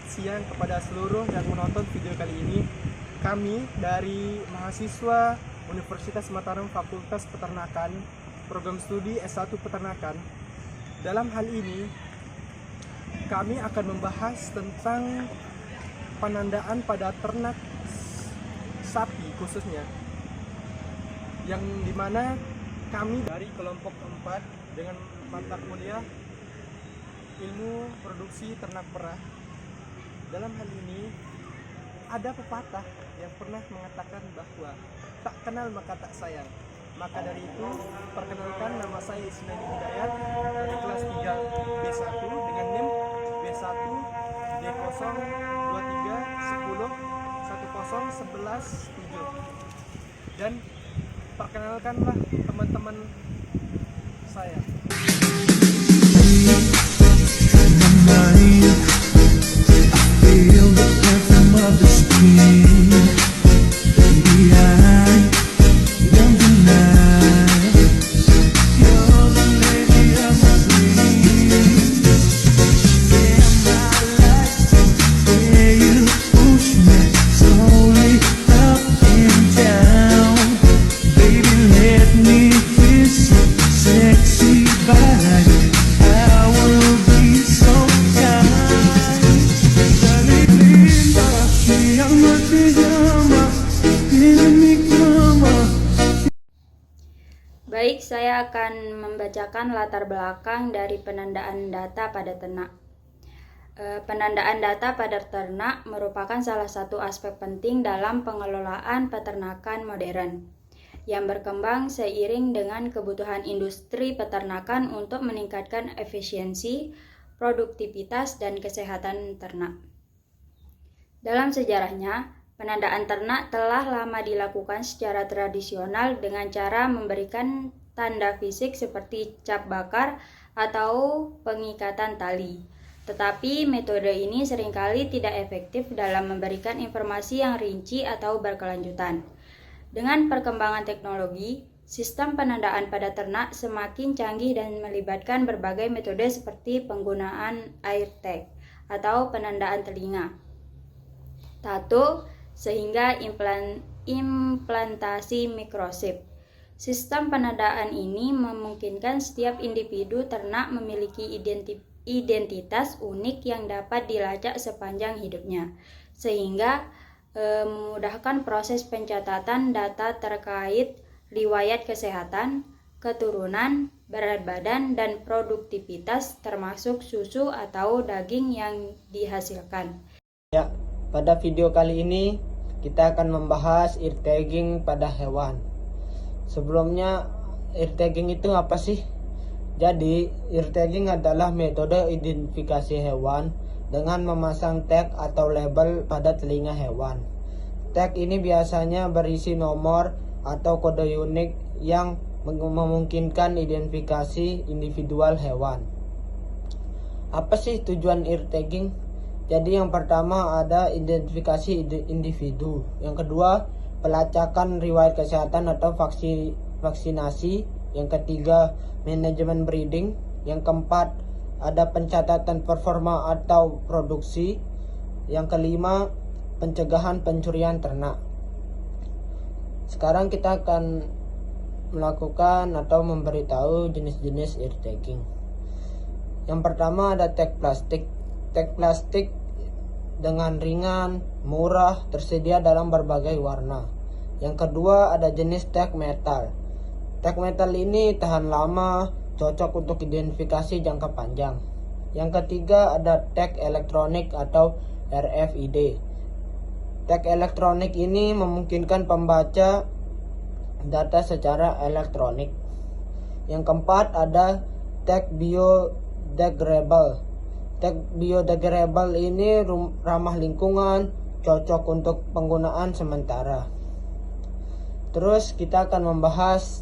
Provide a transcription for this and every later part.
siang kepada seluruh yang menonton video kali ini. Kami dari mahasiswa Universitas Mataram Fakultas Peternakan, program studi S1 Peternakan. Dalam hal ini, kami akan membahas tentang penandaan pada ternak sapi khususnya, yang dimana kami dari kelompok 4 dengan mata kuliah ilmu produksi ternak perah. Dalam hal ini ada pepatah yang pernah mengatakan bahwa tak kenal maka tak sayang. Maka dari itu, perkenalkan, nama saya Ismail Hidayat dari kelas 3 B1 dengan NIM B1 D023101011 7. Dan perkenalkanlah teman-teman saya. Baik, saya akan membacakan latar belakang dari penandaan data pada ternak. Penandaan data pada ternak merupakan salah satu aspek penting dalam pengelolaan peternakan modern yang berkembang seiring dengan kebutuhan industri peternakan untuk meningkatkan efisiensi, produktivitas, dan kesehatan ternak. Dalam sejarahnya, penandaan ternak telah lama dilakukan secara tradisional dengan cara memberikan tanda fisik seperti cap bakar atau pengikatan tali. Tetapi metode ini seringkali tidak efektif dalam memberikan informasi yang rinci atau berkelanjutan. Dengan perkembangan teknologi, sistem penandaan pada ternak semakin canggih dan melibatkan berbagai metode seperti penggunaan air tag atau penandaan telinga, tato, sehingga implantasi microchip. Sistem penandaan ini memungkinkan setiap individu ternak memiliki identitas unik yang dapat dilacak sepanjang hidupnya, sehingga memudahkan proses pencatatan data terkait riwayat kesehatan, keturunan, berat badan, dan produktivitas termasuk susu atau daging yang dihasilkan. Ya, pada video kali ini kita akan membahas ear tagging pada hewan. Sebelumnya, ear tagging itu apa sih? Jadi, ear tagging adalah metode identifikasi hewan dengan memasang tag atau label pada telinga hewan. Tag ini biasanya berisi nomor atau kode unik yang memungkinkan identifikasi individual hewan. Apa sih tujuan ear tagging? Jadi yang pertama ada identifikasi individu. Yang kedua, pelacakan riwayat kesehatan atau vaksinasi. Yang ketiga, manajemen breeding. Yang keempat, ada pencatatan performa atau produksi. Yang kelima, pencegahan pencurian ternak. Sekarang kita akan melakukan atau memberitahu jenis-jenis ear tagging. Yang pertama ada tag plastik. Tag plastik dengan ringan, murah, tersedia dalam berbagai warna. Yang kedua ada jenis tag metal. Tag metal ini tahan lama, cocok untuk identifikasi jangka panjang. Yang ketiga ada tag elektronik atau RFID. Tag elektronik ini memungkinkan pembaca data secara elektronik. Yang keempat ada tag biodegradable. Tag biodegradable ini ramah lingkungan, cocok untuk penggunaan sementara. Terus kita akan membahas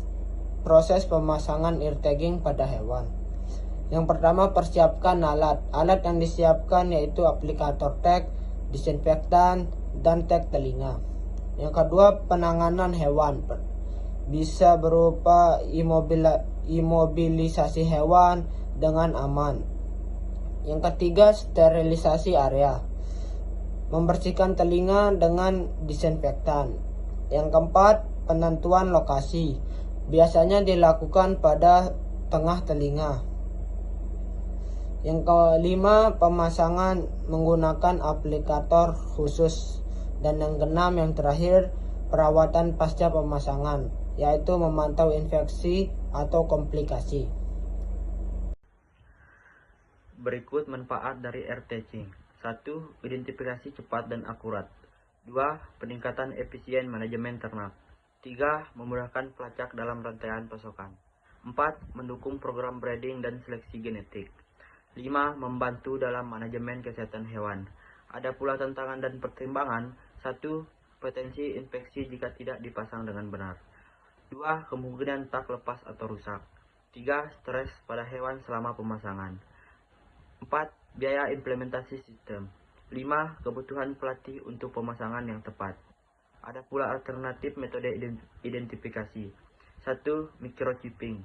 proses pemasangan ear tagging pada hewan. Yang pertama, persiapkan alat. Alat yang disiapkan yaitu aplikator tag, disinfektan, dan tag telinga. Yang kedua, penanganan hewan. Bisa berupa imobilisasi hewan dengan aman. Yang ketiga, sterilisasi area. membersihkan telinga dengan disinfektan. Yang keempat, penentuan lokasi. Biasanya dilakukan pada tengah telinga. Yang kelima, pemasangan menggunakan aplikator khusus. Dan yang keenam, yang terakhir, perawatan pasca pemasangan, yaitu memantau infeksi atau komplikasi. Berikut manfaat dari air touching. 1. Identifikasi cepat dan akurat. 2. Peningkatan efisien manajemen ternak. 3. Memudahkan pelacak dalam rantaian pasokan. 4. Mendukung program breeding dan seleksi genetik. 5. Membantu dalam manajemen kesehatan hewan. Ada pula tantangan dan pertimbangan. 1. Potensi infeksi jika tidak dipasang dengan benar. 2. Kemungkinan tak lepas atau rusak. 3. Stres pada hewan selama pemasangan. 4. Biaya implementasi sistem. 5. Kebutuhan pelatih untuk pemasangan yang tepat. Ada pula alternatif metode identifikasi. 1. Microchipping.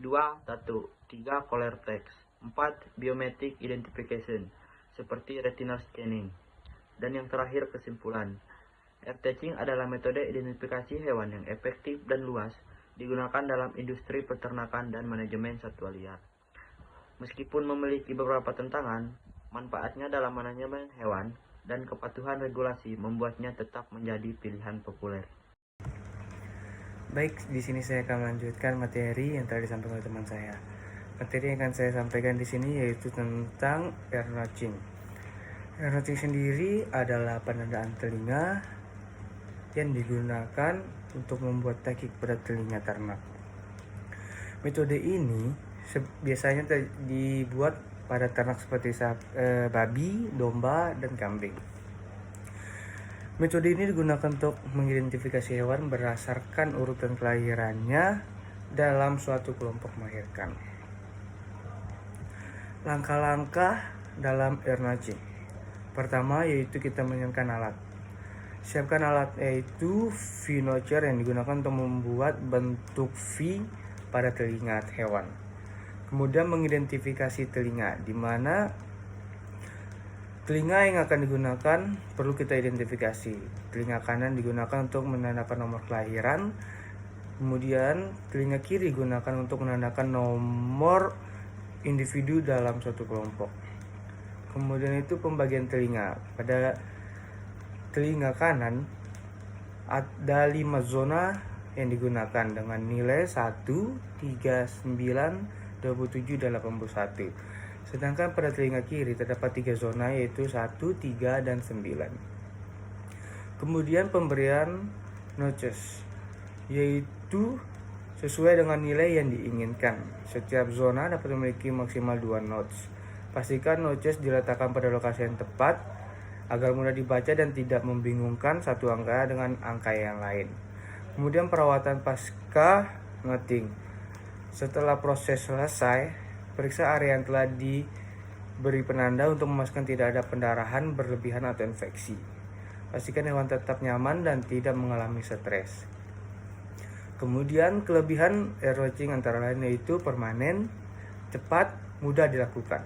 2. Tato. 3. Color text. 4. Biometric identification seperti retinal scanning. Dan yang terakhir, kesimpulan. Air touching adalah metode identifikasi hewan yang efektif dan luas digunakan dalam industri peternakan dan manajemen satwa liar. Meskipun memiliki beberapa tantangan, manfaatnya dalam manajemen hewan dan kepatuhan regulasi membuatnya tetap menjadi pilihan populer. Baik, di sini saya akan melanjutkan materi yang telah disampaikan oleh teman saya. Materi yang akan saya sampaikan di sini yaitu tentang ear notching. Ear notching sendiri adalah penandaan telinga yang digunakan untuk membuat tekik pada telinga ternak. Metode ini biasanya dibuat pada ternak seperti babi, domba, dan kambing. Metode ini digunakan untuk mengidentifikasi hewan berdasarkan urutan kelahirannya dalam suatu kelompok melahirkan. Langkah-langkah dalam ear notching. Pertama yaitu kita menyiapkan alat. Siapkan alat yaitu V-notcher yang digunakan untuk membuat bentuk V pada telinga hewan. Kemudian mengidentifikasi telinga, di mana telinga yang akan digunakan perlu kita identifikasi. Telinga kanan digunakan untuk menandakan nomor kelahiran, kemudian telinga kiri digunakan untuk menandakan nomor individu dalam suatu kelompok. Kemudian itu pembagian telinga. Pada telinga kanan ada 5 zona yang digunakan dengan nilai 1, 3, 9, 27 dan 81. Sedangkan pada telinga kiri terdapat 3 zona yaitu 1, 3, dan 9. Kemudian pemberian notches yaitu sesuai dengan nilai yang diinginkan. Setiap zona dapat memiliki maksimal 2 notch. Pastikan notches diletakkan pada lokasi yang tepat agar mudah dibaca dan tidak membingungkan satu angka dengan angka yang lain. Kemudian perawatan pasca notching. Setelah proses selesai, periksa area yang telah diberi penanda untuk memastikan tidak ada pendarahan berlebihan atau infeksi. Pastikan hewan tetap nyaman dan tidak mengalami stres. Kemudian kelebihan air notching antara lain yaitu permanen, cepat, mudah dilakukan.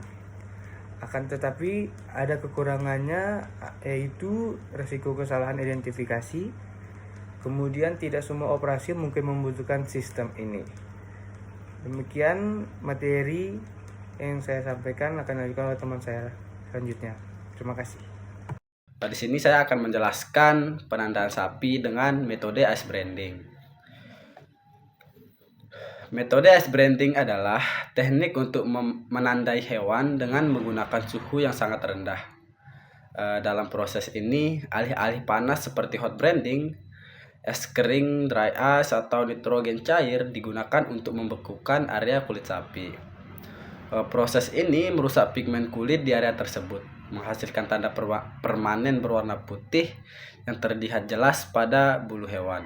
Akan tetapi ada kekurangannya yaitu risiko kesalahan identifikasi. Kemudian tidak semua operasi mungkin membutuhkan sistem ini. Demikian materi yang saya sampaikan, akan dilanjutkan oleh teman saya selanjutnya. Terima kasih. Di sini saya akan menjelaskan penandaan sapi dengan metode ice branding. Metode ice branding adalah teknik untuk menandai hewan dengan menggunakan suhu yang sangat rendah. Dalam proses ini, alih-alih panas seperti hot branding, es kering, dry ice, atau nitrogen cair digunakan untuk membekukan area kulit sapi. Proses ini merusak pigmen kulit di area tersebut, menghasilkan tanda permanen berwarna putih yang terlihat jelas pada bulu hewan.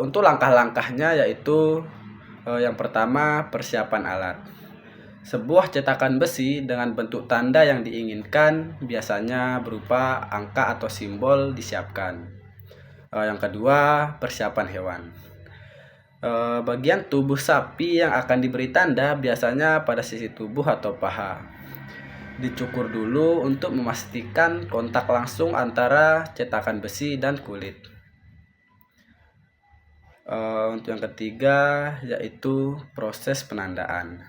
Untuk langkah-langkahnya yaitu yang pertama, persiapan alat. Sebuah cetakan besi dengan bentuk tanda yang diinginkan biasanya berupa angka atau simbol disiapkan. Yang kedua, persiapan hewan. Bagian tubuh sapi yang akan diberi tanda biasanya pada sisi tubuh atau paha. dicukur dulu untuk memastikan kontak langsung antara cetakan besi dan kulit. Untuk yang ketiga yaitu proses penandaan.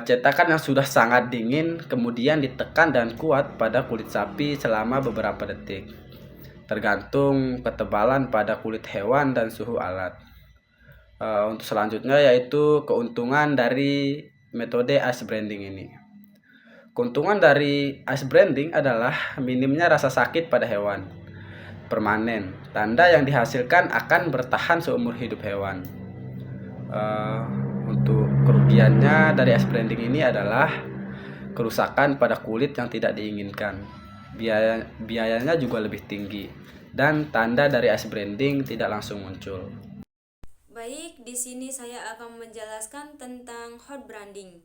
Cetakan yang sudah sangat dingin kemudian ditekan dan kuat pada kulit sapi selama beberapa detik, tergantung ketebalan pada kulit hewan dan suhu alat. Untuk selanjutnya yaitu keuntungan dari metode ice branding ini. Keuntungan dari ice branding adalah minimnya rasa sakit pada hewan. Permanen, tanda yang dihasilkan akan bertahan seumur hidup hewan. Untuk kerugiannya dari ice branding ini adalah kerusakan pada kulit yang tidak diinginkan. Biayanya juga lebih tinggi dan tanda dari ice branding tidak langsung muncul. Baik, di sini saya akan menjelaskan tentang hot branding.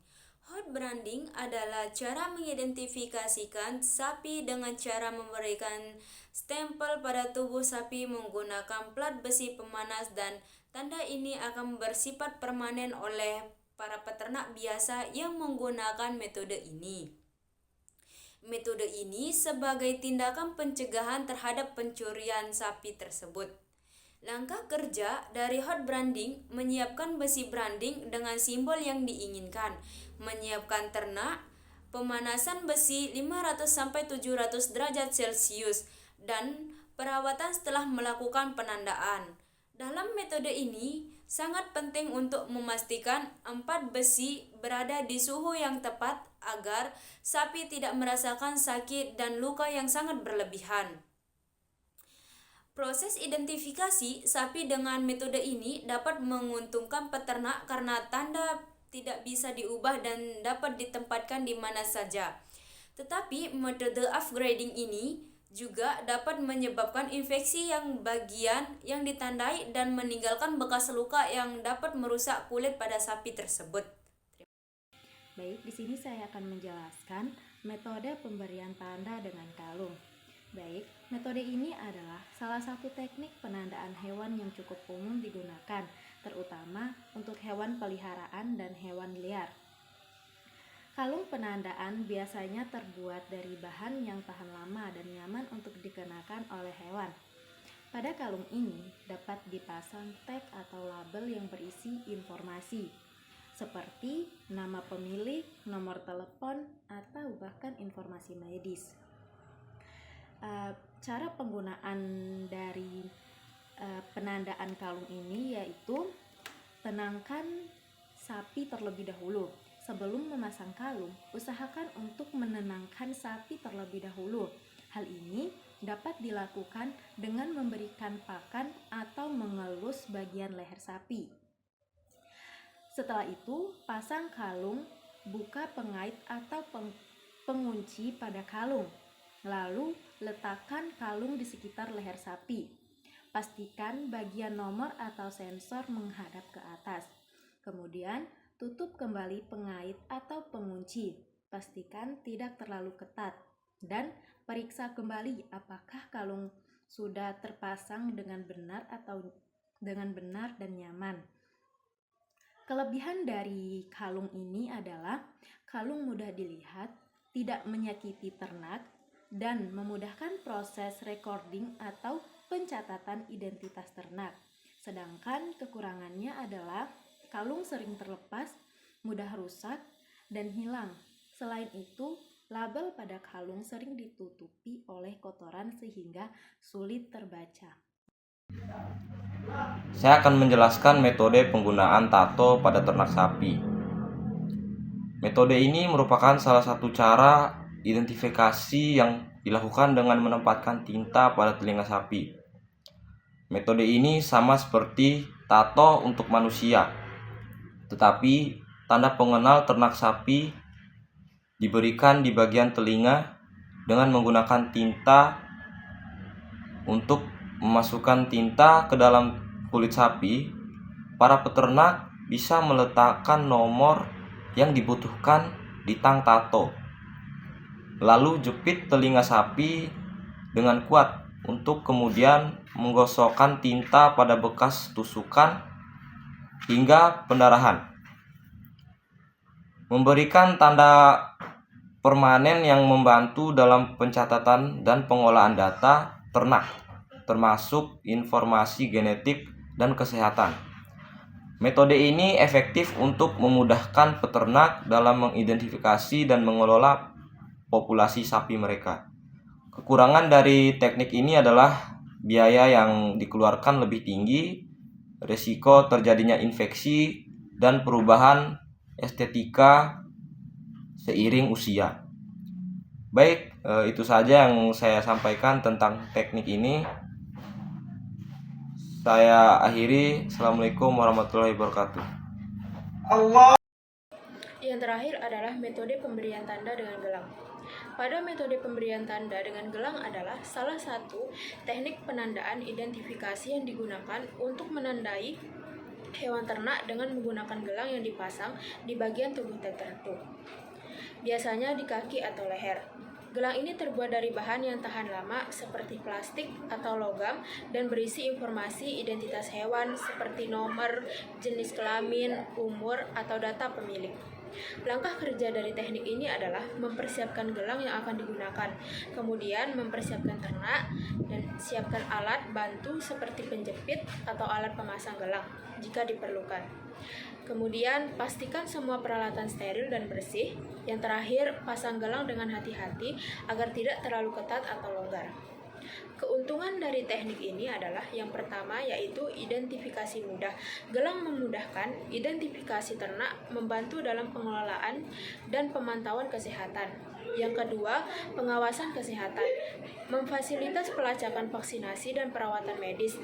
Hot branding adalah cara mengidentifikasikan sapi dengan cara memberikan stempel pada tubuh sapi menggunakan plat besi pemanas, dan tanda ini akan bersifat permanen oleh para peternak biasa yang menggunakan metode ini. Metode ini sebagai tindakan pencegahan terhadap pencurian sapi tersebut. Langkah kerja dari hot branding menyiapkan besi branding dengan simbol yang diinginkan, menyiapkan ternak, pemanasan besi 500-700 derajat Celcius, dan perawatan setelah melakukan penandaan. Dalam metode ini, sangat penting untuk memastikan 4 besi berada di suhu yang tepat agar sapi tidak merasakan sakit dan luka yang sangat berlebihan. Proses identifikasi sapi dengan metode ini dapat menguntungkan peternak karena tanda tidak bisa diubah dan dapat ditempatkan di mana saja. Tetapi metode upgrading ini juga dapat menyebabkan infeksi yang bagian yang ditandai dan meninggalkan bekas luka yang dapat merusak kulit pada sapi tersebut. Baik, di sini saya akan menjelaskan metode pemberian tanda dengan kalung. Baik, metode ini adalah salah satu teknik penandaan hewan yang cukup umum digunakan, terutama untuk hewan peliharaan dan hewan liar. Kalung penandaan biasanya terbuat dari bahan yang tahan lama dan nyaman untuk dikenakan oleh hewan. Pada kalung ini dapat dipasang tag atau label yang berisi informasi, seperti nama pemilik, nomor telepon, atau bahkan informasi medis. Cara penggunaan dari penandaan kalung ini yaitu tenangkan sapi terlebih dahulu. Sebelum memasang kalung, usahakan untuk menenangkan sapi terlebih dahulu. Hal ini dapat dilakukan dengan memberikan pakan atau mengelus bagian leher sapi. Setelah itu, pasang kalung, buka pengait atau pengunci pada kalung. Lalu, letakkan kalung di sekitar leher sapi. Pastikan bagian nomor atau sensor menghadap ke atas. Kemudian, tutup kembali pengait atau pengunci. Pastikan tidak terlalu ketat. Dan periksa kembali apakah kalung sudah terpasang dengan benar dan nyaman. Kelebihan dari kalung ini adalah kalung mudah dilihat, tidak menyakiti ternak, dan memudahkan proses recording atau pencatatan identitas ternak. Sedangkan kekurangannya adalah kalung sering terlepas, mudah rusak, dan hilang. Selain itu, label pada kalung sering ditutupi oleh kotoran sehingga sulit terbaca. Saya akan menjelaskan metode penggunaan tato pada ternak sapi. Metode ini merupakan salah satu cara identifikasi yang dilakukan dengan menempatkan tinta pada telinga sapi. Metode ini sama seperti tato untuk manusia, tetapi tanda pengenal ternak sapi diberikan di bagian telinga dengan menggunakan tinta. Untuk memasukkan tinta ke dalam kulit sapi, para peternak bisa meletakkan nomor yang dibutuhkan di tang tato. Lalu jepit telinga sapi dengan kuat untuk kemudian menggosokkan tinta pada bekas tusukan hingga pendarahan. Memberikan tanda permanen yang membantu dalam pencatatan dan pengolahan data ternak, termasuk informasi genetik dan kesehatan. Metode ini efektif untuk memudahkan peternak dalam mengidentifikasi dan mengelola populasi sapi mereka. Kekurangan dari teknik ini adalah biaya yang dikeluarkan lebih tinggi, risiko terjadinya infeksi, dan perubahan estetika seiring usia. Baik, itu saja yang saya sampaikan tentang teknik ini. Saya akhiri. Assalamualaikum warahmatullahi wabarakatuh. Yang terakhir adalah metode pemberian tanda dengan gelang. Pada metode pemberian tanda dengan gelang adalah salah satu teknik penandaan identifikasi yang digunakan untuk menandai hewan ternak dengan menggunakan gelang yang dipasang di bagian tubuh tertentu, biasanya di kaki atau leher. Gelang ini terbuat dari bahan yang tahan lama seperti plastik atau logam dan berisi informasi identitas hewan seperti nomor, jenis kelamin, umur, atau data pemilik. Langkah kerja dari teknik ini adalah mempersiapkan gelang yang akan digunakan, kemudian mempersiapkan ternak, dan siapkan alat bantu seperti penjepit atau alat pemasang gelang jika diperlukan. Kemudian pastikan semua peralatan steril dan bersih. Yang terakhir, pasang gelang dengan hati-hati agar tidak terlalu ketat atau longgar. Keuntungan dari teknik ini adalah yang pertama yaitu identifikasi mudah. Gelang memudahkan identifikasi ternak, membantu dalam pengelolaan dan pemantauan kesehatan. Yang kedua, pengawasan kesehatan, memfasilitas pelacakan vaksinasi dan perawatan medis.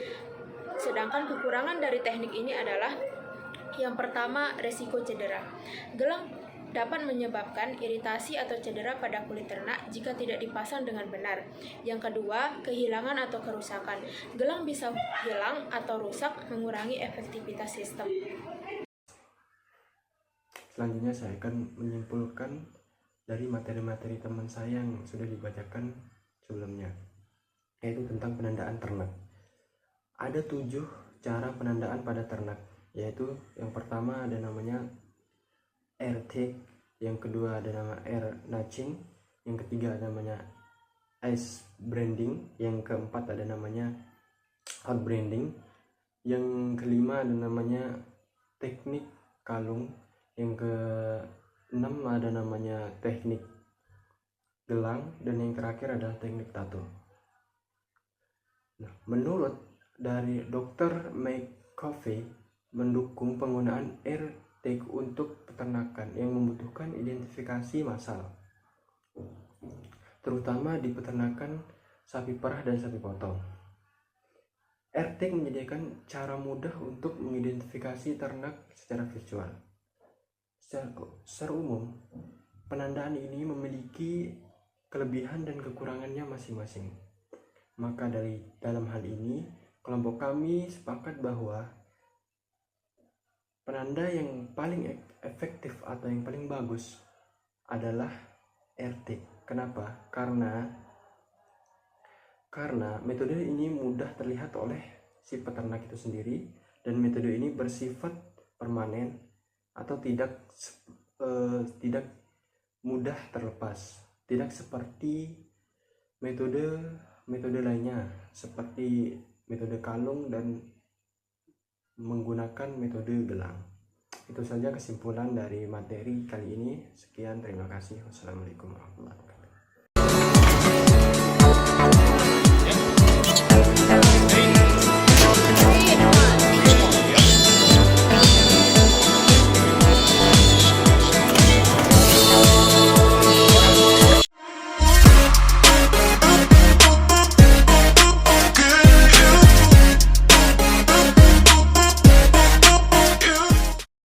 Sedangkan kekurangan dari teknik ini adalah yang pertama, resiko cedera. Gelang dapat menyebabkan iritasi atau cedera pada kulit ternak jika tidak dipasang dengan benar. Yang kedua, kehilangan atau kerusakan. Gelang bisa hilang atau rusak, mengurangi efektivitas sistem. Selanjutnya saya akan menyimpulkan dari materi-materi teman saya yang sudah dibacakan sebelumnya, yaitu tentang penandaan ternak. Ada 7 cara penandaan pada ternak, yaitu yang pertama ada namanya air tag, yang kedua ada nama air nudging, yang ketiga ada namanya ice branding, yang keempat ada namanya hot branding, yang kelima ada namanya teknik kalung, yang keenam ada namanya teknik gelang, dan yang terakhir adalah teknik tato. Nah, menurut dari Dr. McCoffey mendukung penggunaan air tag untuk peternakan yang membutuhkan identifikasi massal, terutama di peternakan sapi perah dan sapi potong. Air tag menyediakan cara mudah untuk mengidentifikasi ternak secara visual. Secara umum, penandaan ini memiliki kelebihan dan kekurangannya masing-masing. Maka dalam hal ini, kelompok kami sepakat bahwa penanda yang paling efektif atau yang paling bagus adalah air tag. Kenapa? Karena metode ini mudah terlihat oleh si peternak itu sendiri, dan metode ini bersifat permanen atau tidak mudah terlepas. Tidak seperti metode lainnya seperti metode kalung dan menggunakan metode gelang. Itu saja kesimpulan dari materi kali ini. Sekian, terima kasih. Wassalamualaikum warahmatullahi wabarakatuh.